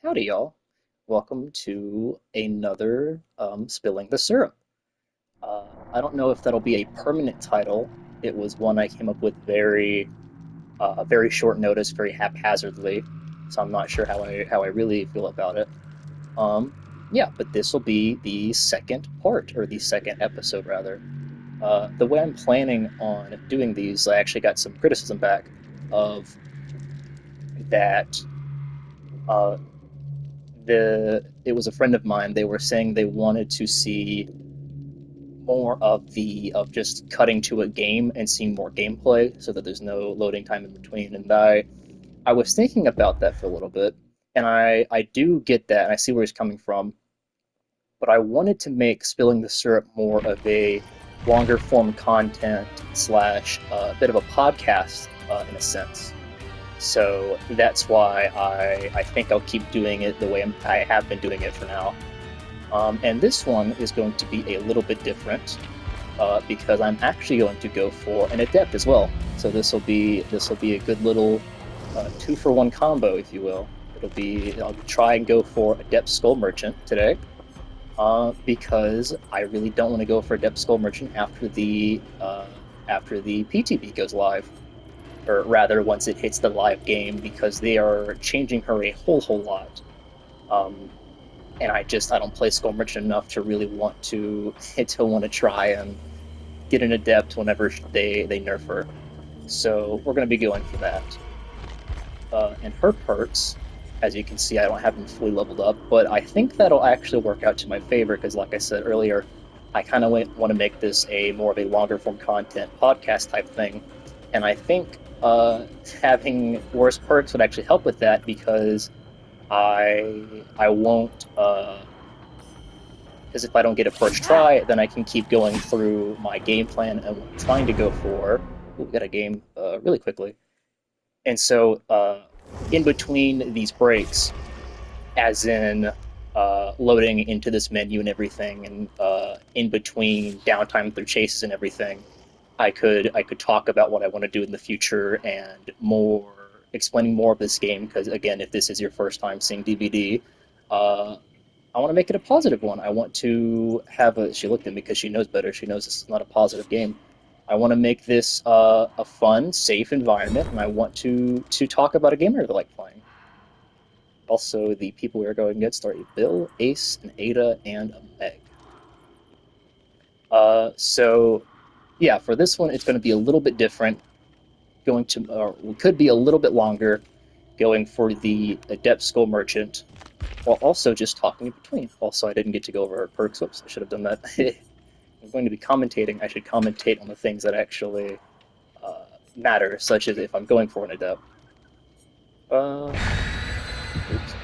Howdy, y'all. Welcome to another Spilling the Syrup. I don't know if that'll be a permanent title. It was one I came up with very short notice, very haphazardly, so I'm not sure how I really feel about it. Um, yeah, but this will be the second part, or the second episode, rather. The way I'm planning on doing these, I actually got some criticism back of that. Uh, it was a friend of mine. They were saying they wanted to see more of just cutting to a game and seeing more gameplay so that there's no loading time in between. And I was thinking about that for a little bit, and I do get that, and I see where he's coming from. But I wanted to make Spilling the Syrup more of a longer form content slash a bit of a podcast in a sense. So that's why I think I'll keep doing it the way I have been doing it for now. And this one is going to be a little bit different because I'm actually going to go for an Adept as well. So this will be a good little two for one combo, if you will. I'll try and go for Adept Skull Merchant today because I really don't want to go for Adept Skull Merchant after the PTB goes live, or rather once it hits the live game, because they are changing her a whole lot. Um, and I don't play Skull Merchant enough to really want to try and get an Adept whenever they nerf her. So we're going to be going for that. And her perks, as you can see, I don't have them fully leveled up, but I think that'll actually work out to my favor because, like I said earlier, I kind of want to make this a more of a longer form content podcast type thing, and I think having worse perks would actually help with that because I won't because if I don't get it first try, then I can keep going through my game plan and what I'm trying to go for. Ooh, we got a game really quickly. And so, in between these breaks, as in loading into this menu and everything, and in between downtime through chases and everything, I could talk about what I want to do in the future and explaining more of this game. Because again, if this is your first time seeing DBD, I want to make it a positive one. I want to have a. She looked at me because she knows better. She knows this is not a positive game. I want to make this a fun, safe environment, and I want to talk about a game I really like playing. Also, the people we are going against are a Bill, Ace, an Ada, and a Meg. So yeah, for this one, it's going to be a little bit different. Or could be a little bit longer, going for the Adept Skull Merchant, while also just talking in between. Also, I didn't get to go over our perks. Whoops, I should have done that. I'm going to be commentating. I should commentate on the things that actually matter, such as if I'm going for an Adept. Uh, oops.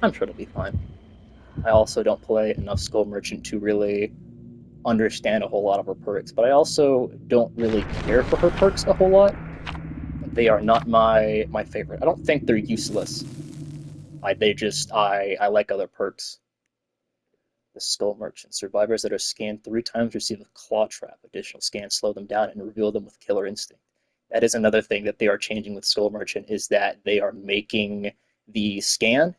I'm sure it'll be fine. I also don't play enough Skull Merchant to really understand a whole lot of her perks, but I also don't really care for her perks a whole lot. They are not my favorite. I don't think they're useless. I like other perks. The Skull Merchant. Survivors that are scanned 3 times receive a claw trap. Additional scans slow them down and reveal them with killer instinct. That is another thing that they are changing with Skull Merchant, is that they are making the scan,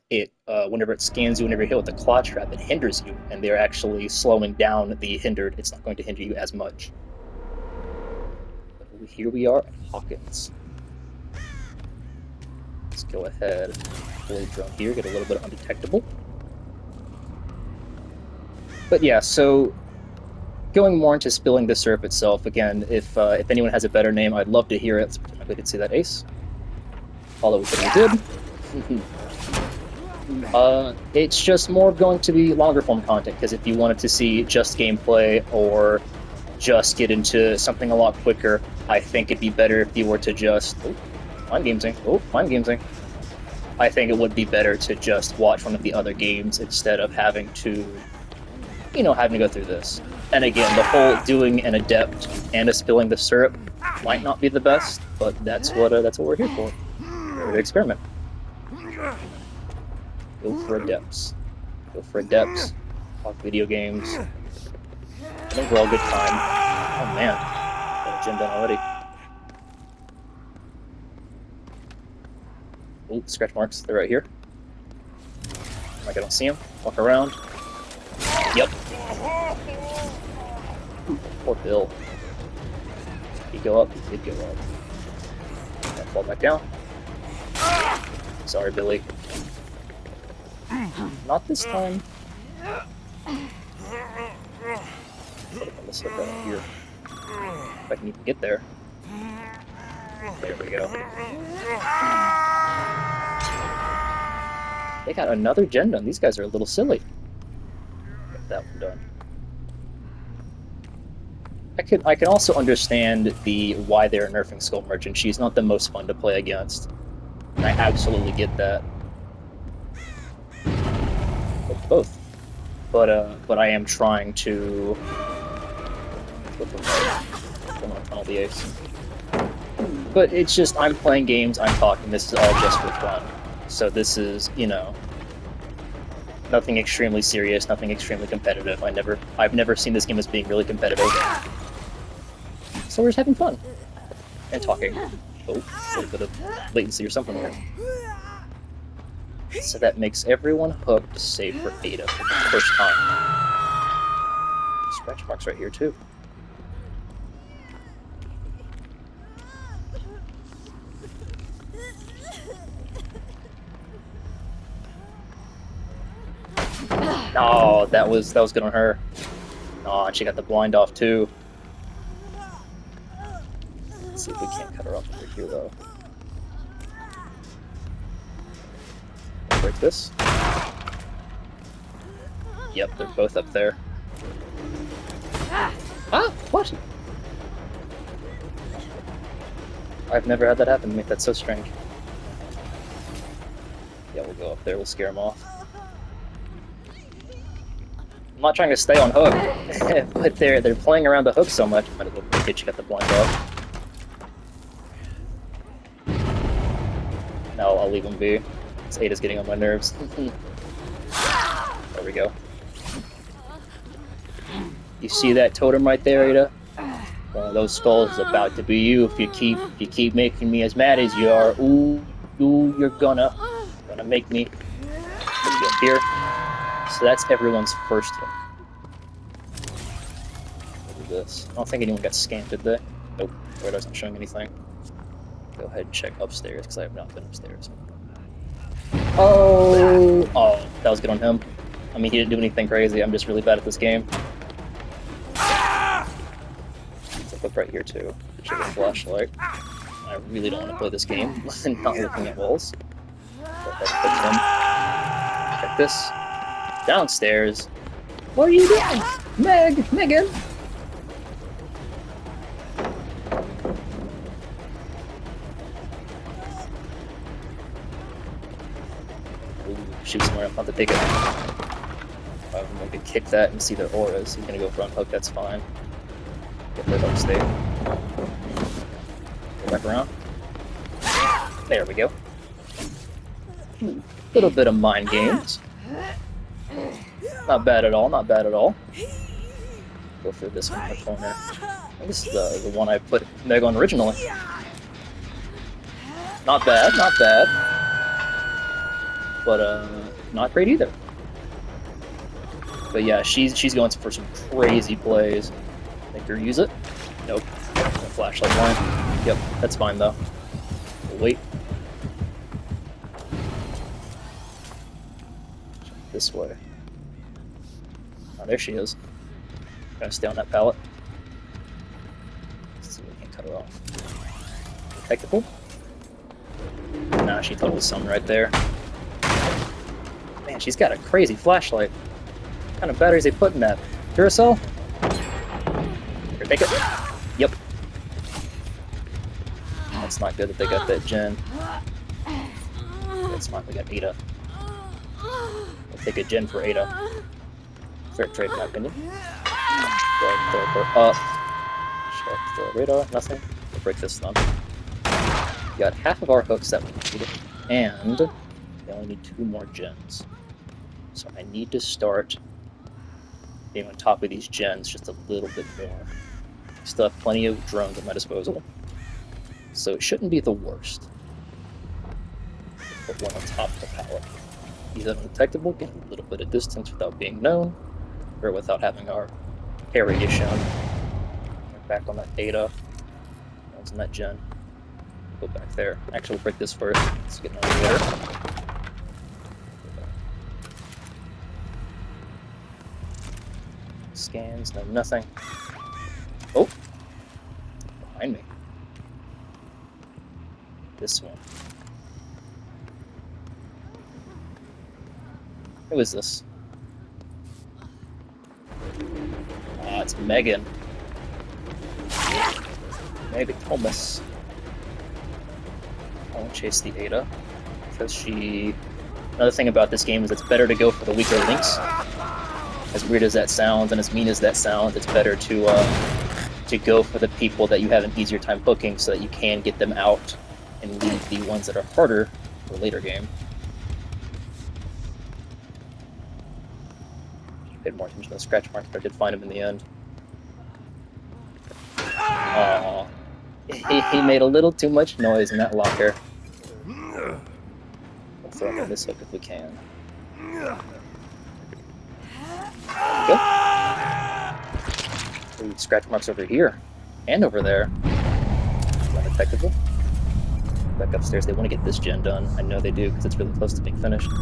whenever it scans you, whenever you're hit with a claw trap, it hinders you, and they're actually slowing down the hindered. It's not going to hinder you as much. But here we are at Hawkins. Let's go ahead, fully drone here, get a little bit of undetectable. But yeah, so going more into Spilling the Syrup itself, again, if anyone has a better name, I'd love to hear it. We did see that ace. Although we couldn't did. It's just more going to be longer form content, because if you wanted to see just gameplay or just get into something a lot quicker, I think it'd be better if you were to just mind gamesing. Mind gamesing. I think it would be better to just watch one of the other games instead of having to go through this. And again, the whole doing an Adept and a Spilling the Syrup might not be the best, but that's what we're here for. We're here to experiment. Go for Adepts. Go for Adepts. Talk video games. I think we're all good time. Oh man, got a gym done already. Oh, scratch marks. They're right here. Like I don't see them. Walk around. Yep. Poor Bill. He'd go up. He'd go up. Gotta fall back down. Sorry, Billy. Not this time. Put him on this hook right here. If I can even get there. There we go. They got another gen done. These guys are a little silly. Get that one done. I can also understand why they're nerfing Skull Merchant. She's not the most fun to play against. And I absolutely get that. Both. But I am trying to go for more. Don't want to tunnel the ace. But it's just, I'm playing games, I'm talking, this is all just for fun. So this is, you know, nothing extremely serious, nothing extremely competitive. I've never seen this game as being really competitive. So we're just having fun. And talking. Oh, a little bit of latency or something there. So that makes everyone hooked, save for Ada for the first time. Scratch marks right here too. Oh, that was good on her. Oh, and she got the blind off too. Let's see if we can't cut her off over here though. Break this. Yep, they're both up there. Ah, what? I've never had that happen to me. That's so strange. Yeah, we'll go up there. We'll scare them off. I'm not trying to stay on hook, but they're playing around the hook so much. Might as well get you got the blind off. No, I'll leave them be. This Ada's getting on my nerves. There we go. You see that totem right there, Ada? One of those skulls is about to be you if you keep making me as mad as you are. Ooh, you're gonna make me up here. So that's everyone's first hook. Look at this. I don't think anyone got scammed, did they? Nope. Radar's not showing anything. Go ahead and check upstairs because I have not been upstairs. Oh, that was good on him. I mean, he didn't do anything crazy. I'm just really bad at this game. It's a hook right here too. The chicken flashlight. I really don't want to play this game not looking at walls. Check this. Downstairs. What are you doing? Megan! Ooh, shoot somewhere. I'm about to take it. I'm going to kick that and see their auras. He's going to go front hook, that's fine. Get rid of upstate. Go back around. There we go. Little bit of mind games. Not bad at all, not bad at all. Go for this one in the corner. This is the one I put Meg on originally. Not bad, not bad. But, not great either. But yeah, she's going for some crazy plays. Make her use it? Nope. Flashlight line. Yep, that's fine though. We'll wait. This way. Oh, there she is. Gotta stay on that pallet. Let's see if we can cut her off. Detectable? Nah, she thought it was something right there. Man, she's got a crazy flashlight. What kind of batteries they put in that? Duracell? Here, take it. Yep. That's not good that they got that gen. That's smart, we got Ada. We'll take a gen for Ada. Fair trade, in my opinion. Go ahead and throw her up. Check the radar, nothing. We'll break this thumb. We got half of our hooks that we need, and we only need 2 more gens. So I need to start being on top of these gens just a little bit more. Still have plenty of drones at my disposal, so it shouldn't be the worst. put one on top of the pallet. He's undetectable, get a little bit of distance without being known, or without having our carry shown. We're back on that Ada. That was in that gen. Go back there. Actually, we'll break this first. Let's get another hitter. Scans, no nothing. Oh! Behind me. This one. Who is this? Ah, it's Megan. Maybe Thomas. I won't chase the Ada because she. Another thing about this game is it's better to go for the weaker links. As weird as that sounds, and as mean as that sounds, it's better to go for the people that you have an easier time hooking, so that you can get them out and leave the ones that are harder for a later game. Paid more attention to the scratch marks, but I did find him in the end. Aww. He made a little too much noise in that locker. We'll throw him on this hook if we can. Good. Ooh, scratch marks over here. And over there. Undetectable. Back upstairs. They want to get this gen done. I know they do, because it's really close to being finished. Go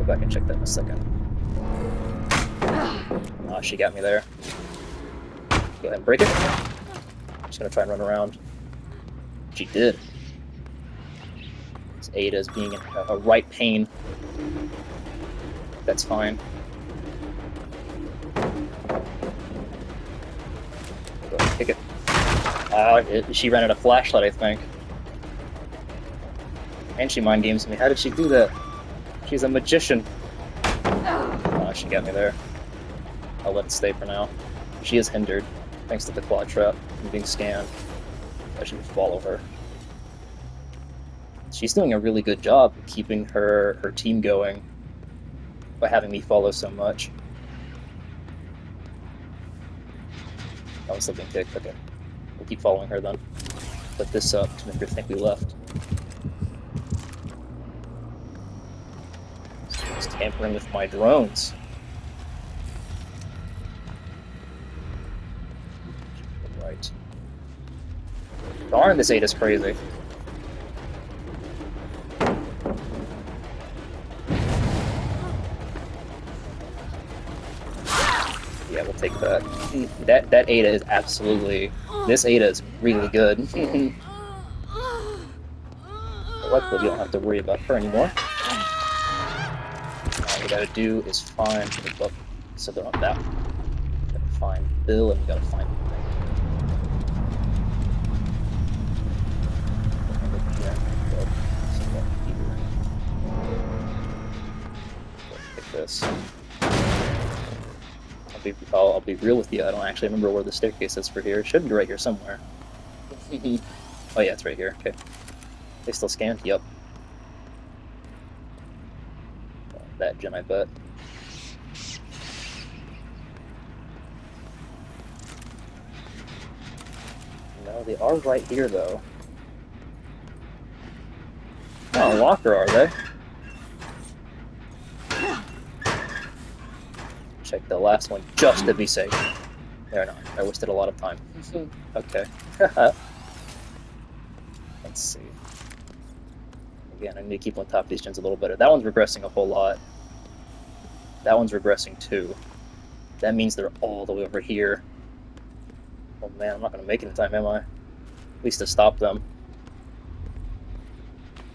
back and check that in a second. Ah, she got me there. Go ahead and break it. I'm just going to try and run around. She did. This Ada is being a right pain. That's fine. Go ahead and kick it. She ran out of flashlight, I think. And she mind games me. How did she do that? She's a magician. Oh, she got me there. I'll let it stay for now. She is hindered, thanks to the quad trap and being scanned. I should follow her. She's doing a really good job of keeping her team going by having me follow so much. Oh, I'm still being kicked. Okay. We'll keep following her then. Put this up to make her think we left. She's tampering with my drones. Right. Darn, this Ada's crazy. Yeah, we'll take that. That Ada is absolutely... This Ada is really good. Luckily, you don't have to worry about her anymore. All we gotta do is find the book. So they're on that. We gotta find Bill, and we gotta find Pick this. I'll be real with you. I don't actually remember where the staircase is for here. It should be right here somewhere. Oh yeah, it's right here. Okay. They still scanned? Yep. That gen, I bet. No, they are right here, though. Not a locker, are they? Check the last one just to be safe. They're not. I wasted a lot of time. Okay. Let's see. Again, I need to keep on top of these gens a little better. That one's regressing a whole lot. That one's regressing too. That means they're all the way over here. Oh man, I'm not going to make it in time, am I? At least to stop them.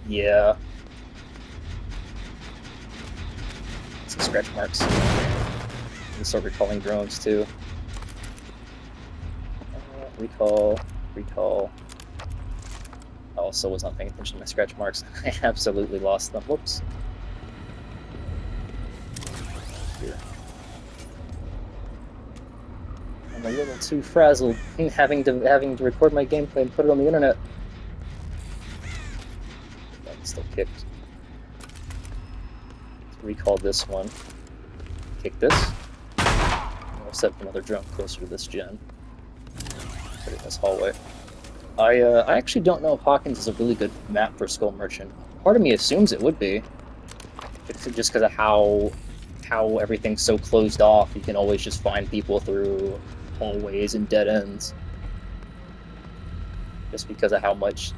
Yeah. Some scratch marks. And start recalling drones too. Recall. I also was not paying attention to my scratch marks. I absolutely lost them. Whoops. Here. I'm a little too frazzled having to record my gameplay and put it on the internet. I'm still kicked. Let's recall this one. Kick this. I'll set up another drone closer to this gen. Put it in this hallway. I actually don't know if Hawkins is a really good map for Skull Merchant. Part of me assumes it would be, just because of how everything's so closed off. You can always just find people through hallways and dead ends, just because of how much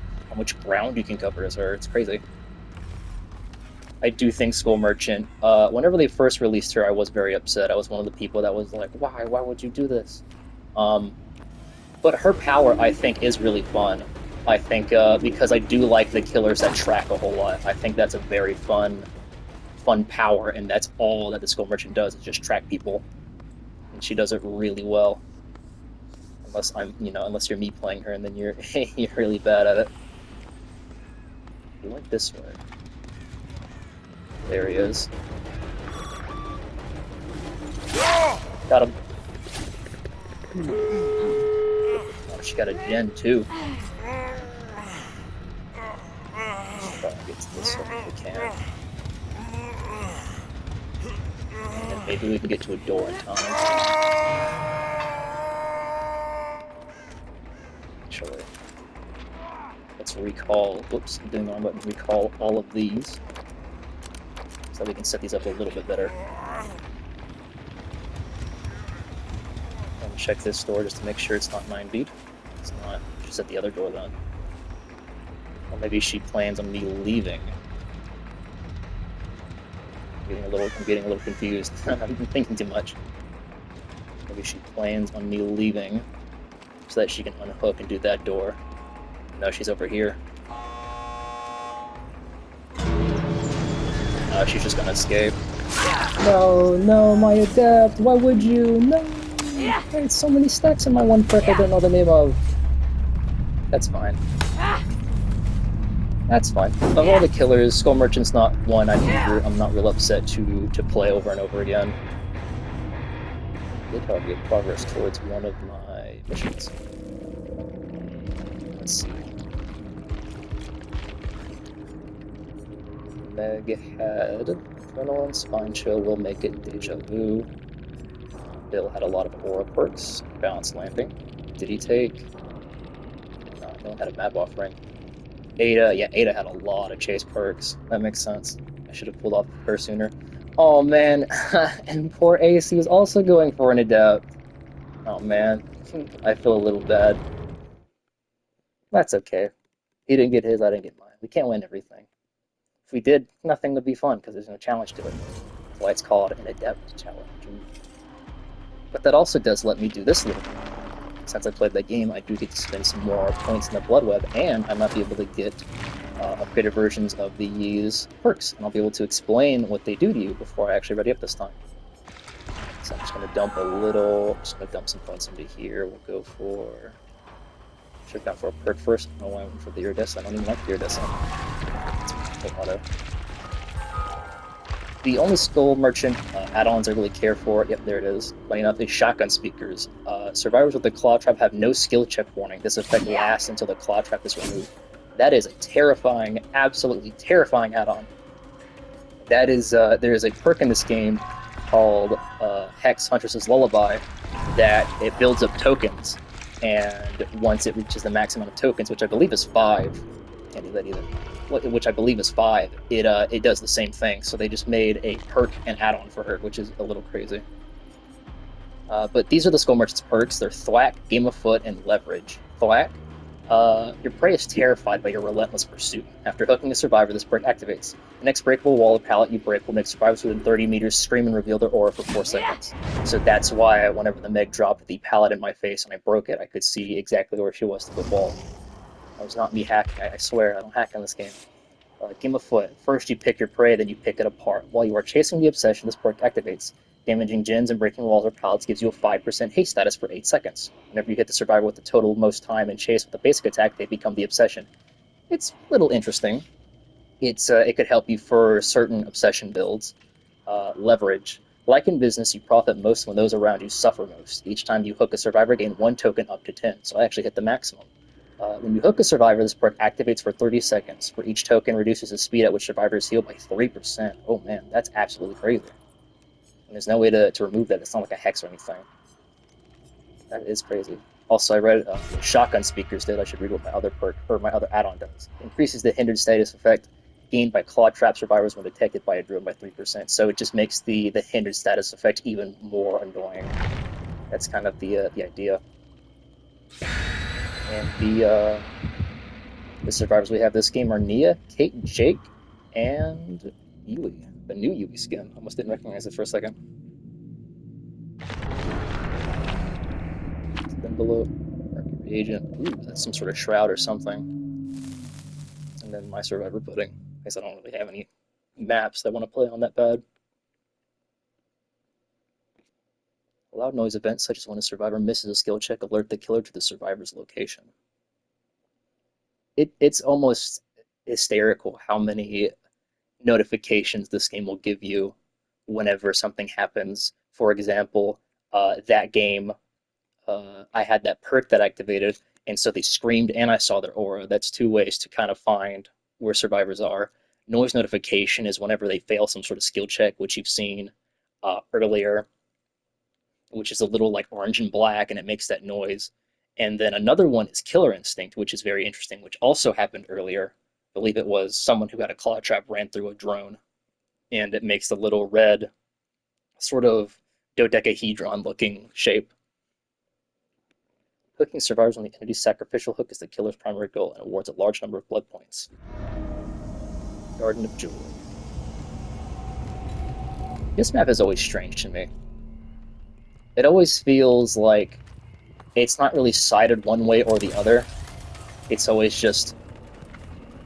ground you can cover as her. It's crazy. I do think Skull Merchant. Whenever they first released her, I was very upset. I was one of the people that was like, "Why? Why would you do this?" Um, but her power, I think, is really fun. I think because I do like the killers that track a whole lot. I think that's a very fun power, and that's all that the Skull Merchant does is just track people, and she does it really well. Unless you're me playing her, and then you're you're really bad at it. He went this way. There he is. Got him. Oh, she got a gen too. Let's try and get to this one if we can. And maybe we can get to a door in time. Actually, let's recall. Whoops, I'm doing the wrong button. Recall all of these so we can set these up a little bit better. And check this door just to make sure it's not 9 beat. It's not. Just at the other door then. Or maybe she plans on me leaving. I'm getting a little confused. I'm thinking too much. Maybe she plans on me leaving so that she can unhook and do that door. No, she's over here. No, she's just gonna escape. No, no, my Adept, why would you? No! I had so many stacks in my one perk I don't know the name of. That's fine. That's fine. Of all the killers, Skull Merchant's not one I'm not real upset to play over and over again. Did however get progress towards one of my missions. Let's see. Meg had Adrenaline, Spine Chill, Will Make It, Deja Vu. Bill had a lot of aura perks, Balanced Landing. Did he take? No, he only had a map offering. Ada had a lot of chase perks. That makes sense. I should have pulled off her sooner. Oh man, and poor Ace, he was also going for an Adept. Oh man, I feel a little bad. That's okay. He didn't get his, I didn't get mine. We can't win everything. If we did, nothing would be fun because there's no challenge to it. That's why it's called an Adept challenge. But that also does let me do this little thing. Since I played that game, I do get to spend some more points in the Blood Web, and I might be able to get upgraded versions of these perks, and I'll be able to explain what they do to you before I actually ready up this time. So I'm just going to dump some points into here. We'll go for... Should have gone for a perk first. I don't know why I went for the Iridescent. I don't even like the Iridescent. It's auto. The only Skull Merchant add-ons I really care for, yep, there it is, funny enough, is Shotgun Speakers. Survivors with the Claw Trap have no skill check warning. This effect lasts until the Claw Trap is removed. That is a terrifying, absolutely terrifying add-on. That is, there is a perk in this game called Hex Huntress's Lullaby that it builds up tokens, and once it reaches the max amount of tokens, which I believe is 5, can't do that either, which I believe is 5, it does the same thing. So they just made a perk and add-on for her, which is a little crazy. But these are the Skull Merchant's perks. They're Thwack, Game of Foot, and Leverage. Thwack. Your prey is terrified by your relentless pursuit. After hooking a survivor, this perk activates. The next breakable wall or pallet you break will make survivors within 30 meters scream and reveal their aura for 4 seconds. So that's why whenever the Meg dropped the pallet in my face and I broke it, I could see exactly where she was to the wall. That was not me hacking. I swear, I don't hack in this game. Game of Foot. First you pick your prey, then you pick it apart. While you are chasing the obsession, this perk activates. Damaging gens and breaking walls or pallets gives you a 5% haste status for 8 seconds. Whenever you hit the survivor with the total most time and chase with a basic attack, they become the obsession. It's a little interesting. It could help you for certain obsession builds. Leverage. Like in business, you profit most when those around you suffer most. Each time you hook a survivor, gain 1 token up to 10. So I actually hit the maximum. When you hook a survivor, this perk activates for 30 seconds. For each token, reduces the speed at which survivors heal by 3%. Oh man, that's absolutely crazy. And there's no way to remove that. It's not like a hex or anything. That is crazy. Also, I read what shotgun speakers did. I should read what my other perk or my other add-on does. Increases the hindered status effect gained by claw trap survivors when detected by a drone by 3%. So it just makes the hindered status effect even more annoying. That's kind of the idea. And the survivors we have this game are Nia, Kate, Jake, and Yui. The new Yui skin. Almost didn't recognize it for a second. Spin below. Mercury agent. Ooh, that's some sort of shroud or something. And then my survivor pudding. I guess I don't really have any maps that I want to play on that bad. A loud noise event, such as when a survivor misses a skill check, alert the killer to the survivor's location. It's almost hysterical how many notifications this game will give you whenever something happens. For example, that game, I had that perk that activated, and so they screamed and I saw their aura. That's two ways to kind of find where survivors are. Noise notification is whenever they fail some sort of skill check, which you've seen earlier, which is a little like orange and black, and it makes that noise. And then another one is killer instinct, which is very interesting, which also happened earlier. I believe it was someone who had a claw trap ran through a drone, and it makes the little red sort of dodecahedron looking shape. Hooking survivors on the entity's sacrificial hook is the killer's primary goal and awards a large number of blood points. Garden of Joy. This map is always strange to me. It always feels like it's not really sided one way or the other. It's always just,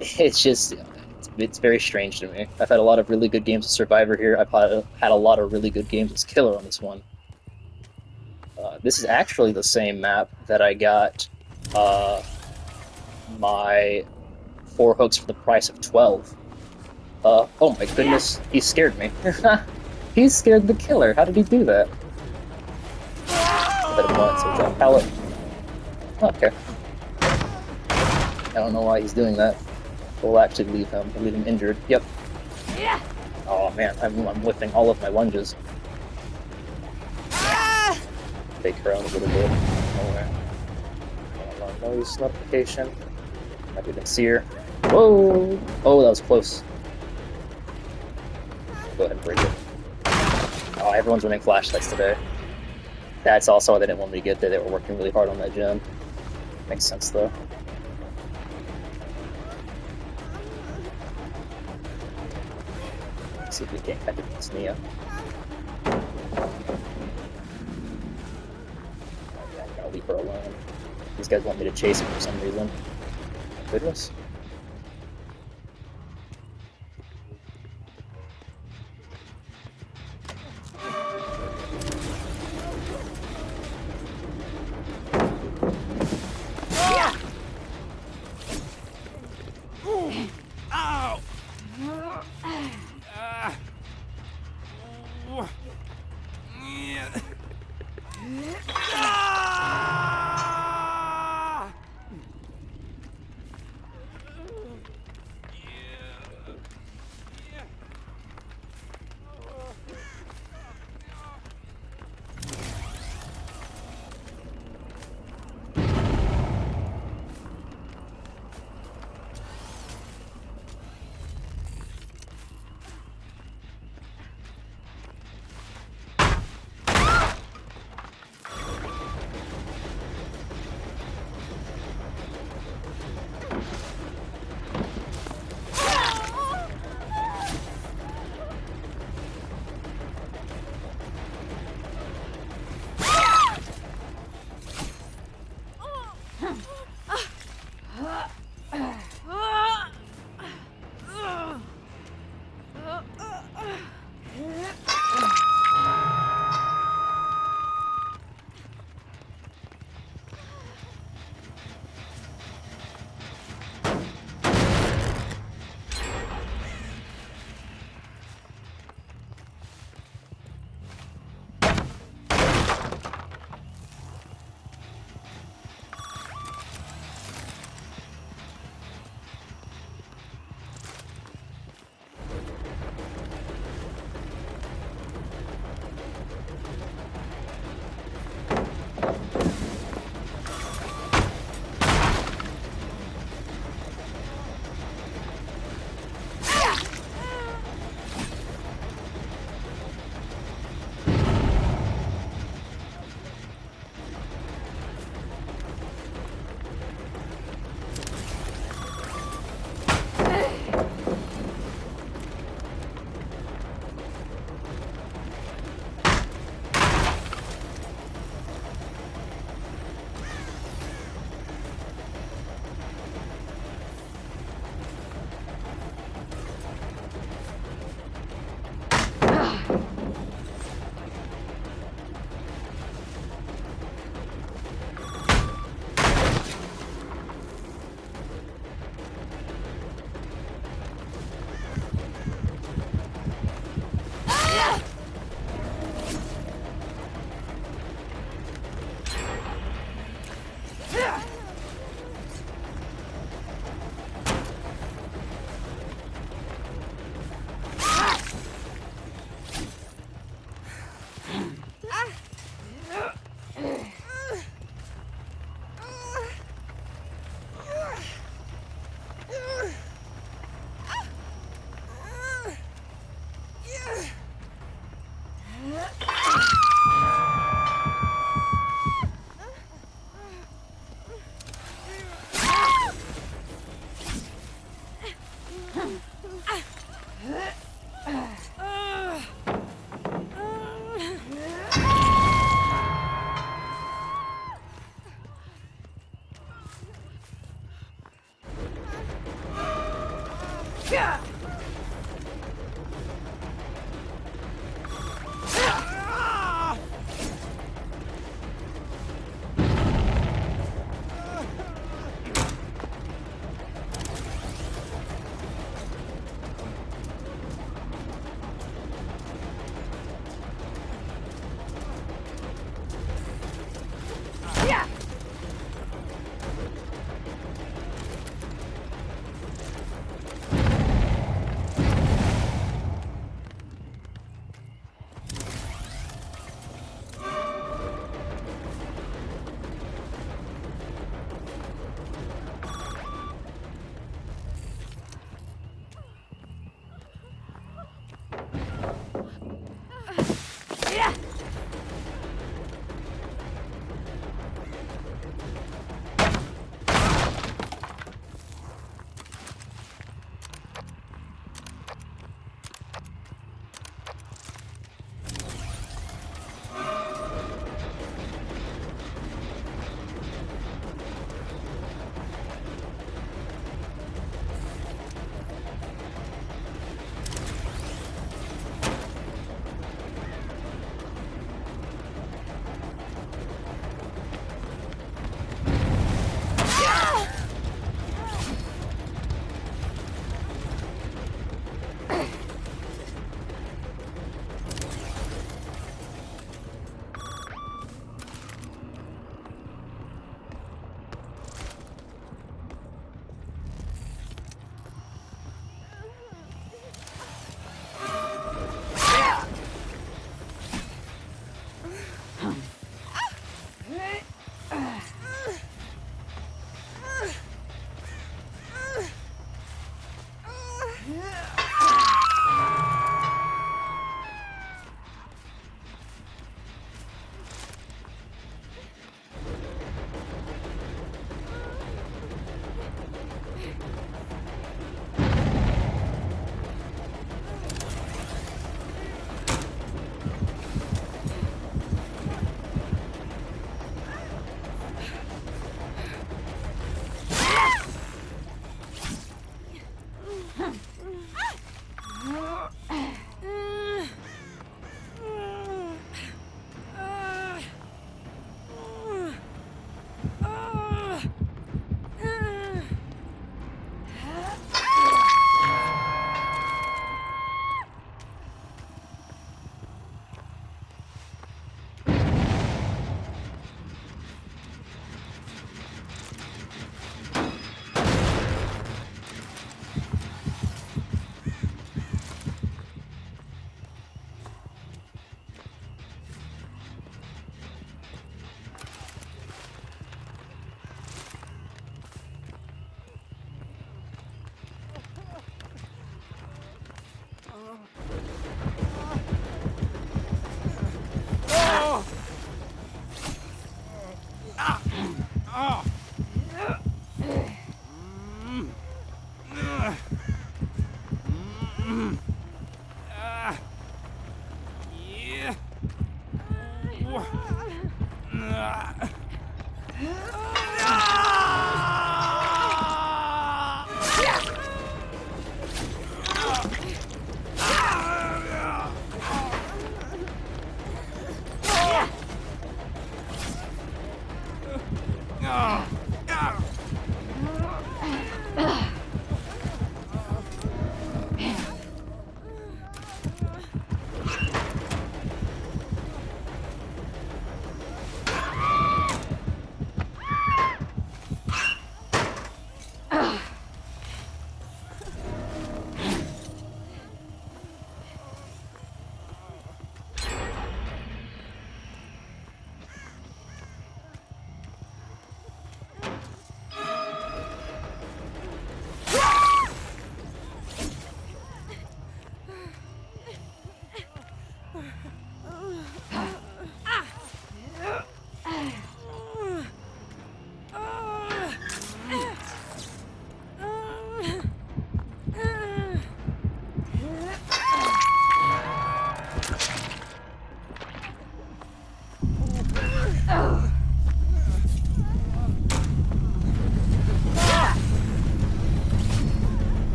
it's very strange to me. I've had a lot of really good games of Survivor here. I've had a lot of really good games as Killer on this one. This is actually the same map that I got my 4 hooks for the price of 12. Oh my goodness, he scared me. He scared the killer. How did he do that? A bit of mud, so drop pallet. Okay. I don't know why he's doing that. We'll actually leave him injured. Yep. Oh man, I'm whiffing all of my lunges. Fake her out a little bit. Nowhere. Noise notification. Might even see her. Whoa! Oh, that was close. Go ahead and break it. Oh, everyone's running flashlights today. That's also why they didn't want me to get there. They were working really hard on that gem. Makes sense though. Let's see if we can't catch it against Nia. I'm gonna leave her alone. These guys want me to chase him for some reason. Goodness.